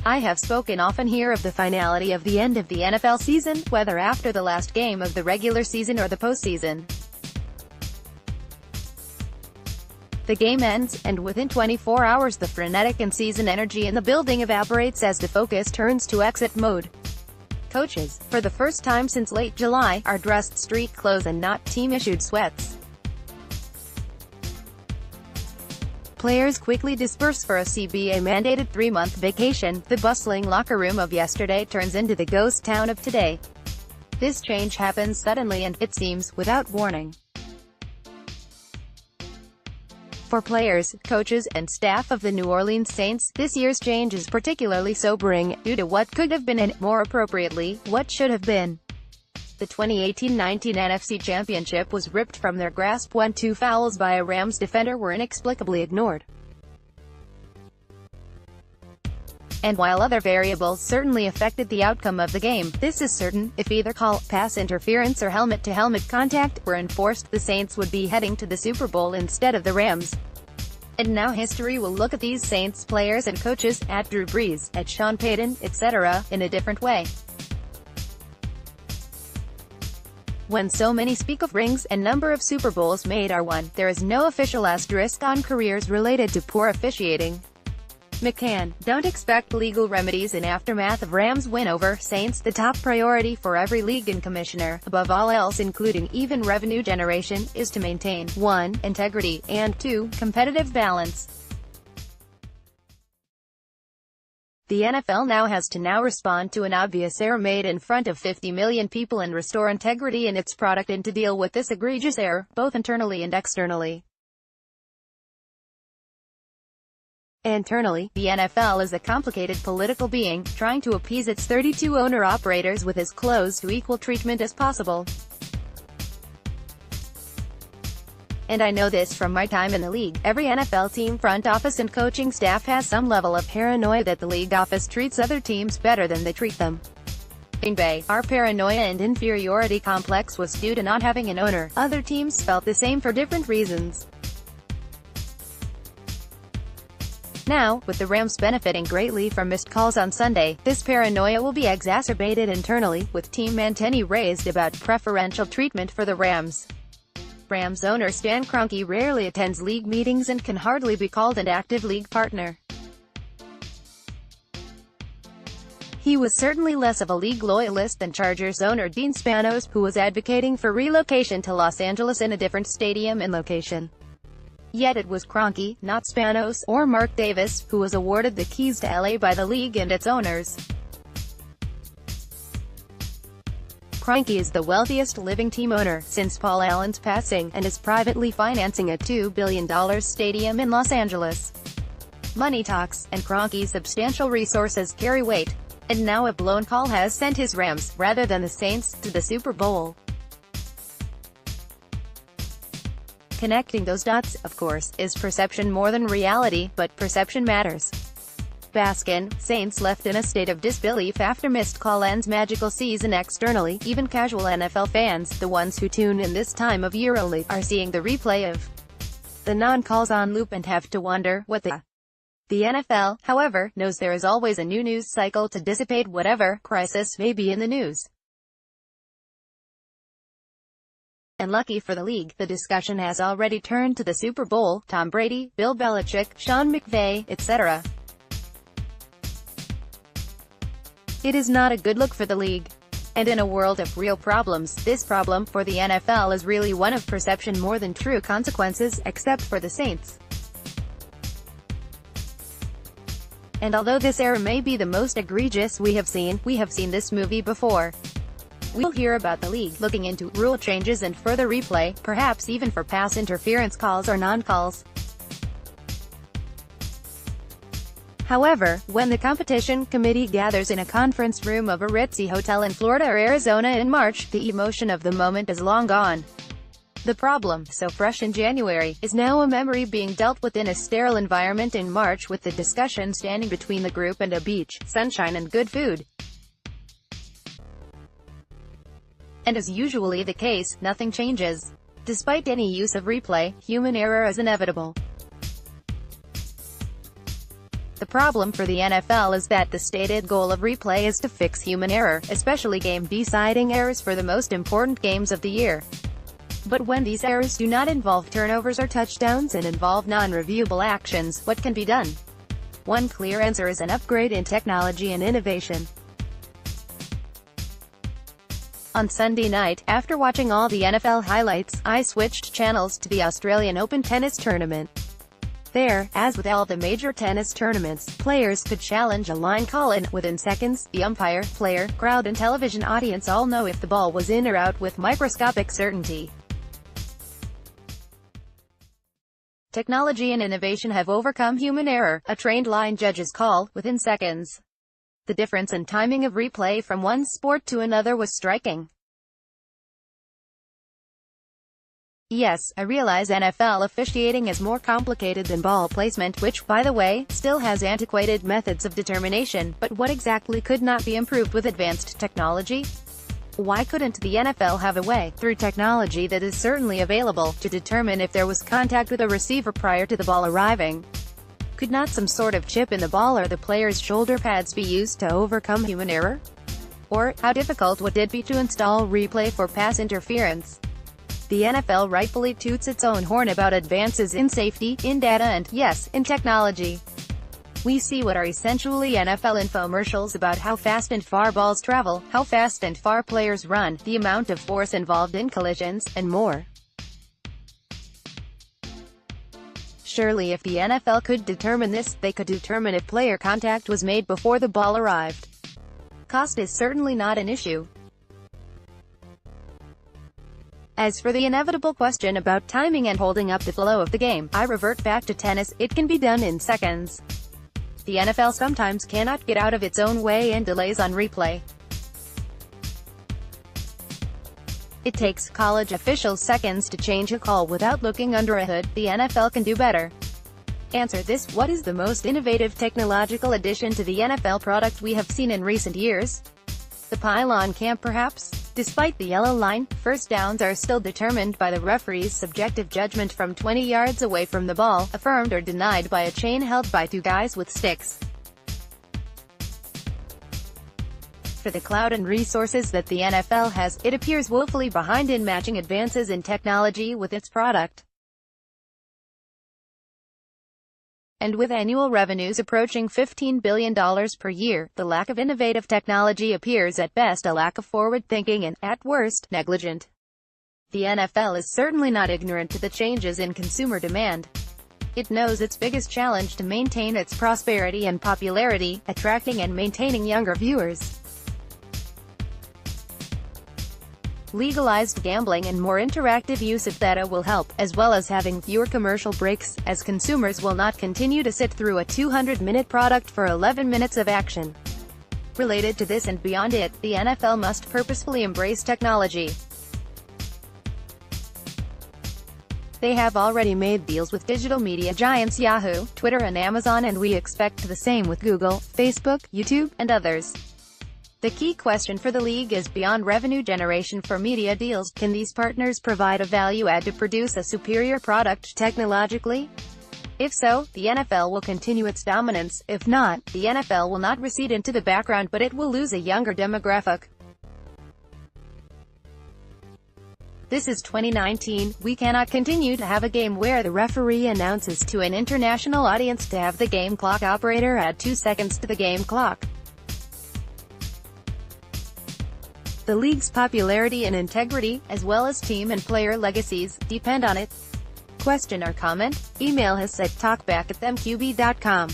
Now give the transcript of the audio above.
I have spoken often here of the finality of the end of the NFL season, whether after the last game of the regular season or the postseason. The game ends, and within 24 hours the frenetic and season energy in the building evaporates as the focus turns to exit mode. Coaches, for the first time since late July, are dressed street clothes and not team-issued sweats. Players quickly disperse for a CBA-mandated 3-month vacation. The bustling locker room of yesterday turns into the ghost town of today. This change happens suddenly and, it seems, without warning. For players, coaches, and staff of the New Orleans Saints, this year's change is particularly sobering, due to what could have been and, more appropriately, what should have been. The 2018-19 NFC Championship was ripped from their grasp when 2 fouls by a Rams defender were inexplicably ignored. And while other variables certainly affected the outcome of the game, this is certain: if either call, pass interference or helmet-to-helmet contact, were enforced, the Saints would be heading to the Super Bowl instead of the Rams. And now history will look at these Saints players and coaches, at Drew Brees, at Sean Payton, etc., in a different way. When so many speak of rings and number of Super Bowls made are won, there is no official asterisk on careers related to poor officiating. McCann, don't expect legal remedies in aftermath of Rams win over Saints. The top priority for every league and commissioner, above all else including even revenue generation, is to maintain 1. Integrity, and 2. Competitive balance. The NFL now has to respond to an obvious error made in front of 50 million people and restore integrity in its product and to deal with this egregious error, both internally and externally. Internally, the NFL is a complicated political being, trying to appease its 32 owner-operators with as close to equal treatment as possible. And I know this from my time in the league. Every NFL team front office and coaching staff has some level of paranoia that the league office treats other teams better than they treat them. In Bay, our paranoia and inferiority complex was due to not having an owner. Other teams felt the same for different reasons. Now, with the Rams benefiting greatly from missed calls on Sunday, this paranoia will be exacerbated internally, with team antennae raised about preferential treatment for the Rams. Rams owner Stan Kroenke rarely attends league meetings and can hardly be called an active league partner. He was certainly less of a league loyalist than Chargers owner Dean Spanos, who was advocating for relocation to Los Angeles in a different stadium and location. Yet it was Kroenke, not Spanos, or Mark Davis, who was awarded the keys to LA by the league and its owners. Kroenke is the wealthiest living team owner since Paul Allen's passing, and is privately financing a $2 billion stadium in Los Angeles. Money talks, and Kroenke's substantial resources carry weight. And now a blown call has sent his Rams, rather than the Saints, to the Super Bowl. Connecting those dots, of course, is perception more than reality, but perception matters. Baskin, Saints left in a state of disbelief after missed call ends magical season. Externally, even casual NFL fans, the ones who tune in this time of year only, are seeing the replay of the non-calls on loop and have to wonder what the NFL, however, knows there is always a new news cycle to dissipate whatever crisis may be in the news. And lucky for the league, the discussion has already turned to the Super Bowl, Tom Brady, Bill Belichick, Sean McVay, etc. It is not a good look for the league. And in a world of real problems, this problem, for the NFL, is really one of perception more than true consequences, except for the Saints. And although this error may be the most egregious we have seen this movie before. We'll hear about the league looking into rule changes and further replay, perhaps even for pass interference calls or non-calls. However, when the competition committee gathers in a conference room of a ritzy hotel in Florida or Arizona in March, the emotion of the moment is long gone. The problem, so fresh in January, is now a memory being dealt with in a sterile environment in March, with the discussion standing between the group and a beach, sunshine and good food. And as usually the case, nothing changes. Despite any use of replay, human error is inevitable. The problem for the NFL is that the stated goal of replay is to fix human error, especially game-deciding errors for the most important games of the year. But when these errors do not involve turnovers or touchdowns and involve non-reviewable actions, what can be done? One clear answer is an upgrade in technology and innovation. On Sunday night, after watching all the NFL highlights, I switched channels to the Australian Open tennis tournament. There, as with all the major tennis tournaments, players could challenge a line call-in. Within seconds, the umpire, player, crowd and television audience all know if the ball was in or out with microscopic certainty. Technology and innovation have overcome human error. A trained line judge's call, within seconds. The difference in timing of replay from one sport to another was striking. Yes, I realize NFL officiating is more complicated than ball placement, which, by the way, still has antiquated methods of determination, but what exactly could not be improved with advanced technology? Why couldn't the NFL have a way, through technology that is certainly available, to determine if there was contact with a receiver prior to the ball arriving? Could not some sort of chip in the ball or the player's shoulder pads be used to overcome human error? Or, how difficult would it be to install replay for pass interference? The NFL rightfully toots its own horn about advances in safety, in data and, yes, in technology. We see what are essentially NFL infomercials about how fast and far balls travel, how fast and far players run, the amount of force involved in collisions, and more. Surely if the NFL could determine this, they could determine if player contact was made before the ball arrived. Cost is certainly not an issue. As for the inevitable question about timing and holding up the flow of the game, I revert back to tennis. It can be done in seconds. The NFL sometimes cannot get out of its own way and delays on replay. It takes college officials seconds to change a call without looking under a hood. The NFL can do better. Answer this: what is the most innovative technological addition to the NFL product we have seen in recent years? The pylon cam, perhaps? Despite the yellow line, first downs are still determined by the referee's subjective judgment from 20 yards away from the ball, affirmed or denied by a chain held by two guys with sticks. For the clout and resources that the NFL has, it appears woefully behind in matching advances in technology with its product. And with annual revenues approaching $15 billion per year, the lack of innovative technology appears at best a lack of forward thinking and, at worst, negligent. The NFL is certainly not ignorant to the changes in consumer demand. It knows its biggest challenge to maintain its prosperity and popularity, attracting and maintaining younger viewers. Legalized gambling and more interactive use of data will help, as well as having fewer commercial breaks, as consumers will not continue to sit through a 200-minute product for 11 minutes of action. Related to this and beyond it, the NFL must purposefully embrace technology. They have already made deals with digital media giants Yahoo, Twitter and Amazon, and we expect the same with Google, Facebook, YouTube, and others. The key question for the league is beyond revenue generation for media deals. Can these partners provide a value add to produce a superior product technologically? If so, the NFL will continue its dominance. If not, the NFL will not recede into the background, but it will lose a younger demographic. This is 2019. We cannot continue to have a game where the referee announces to an international audience to have the game clock operator add 2 seconds to the game clock. The league's popularity and integrity, as well as team and player legacies, depend on it. Question or comment? Email us at talkback@themqb.com.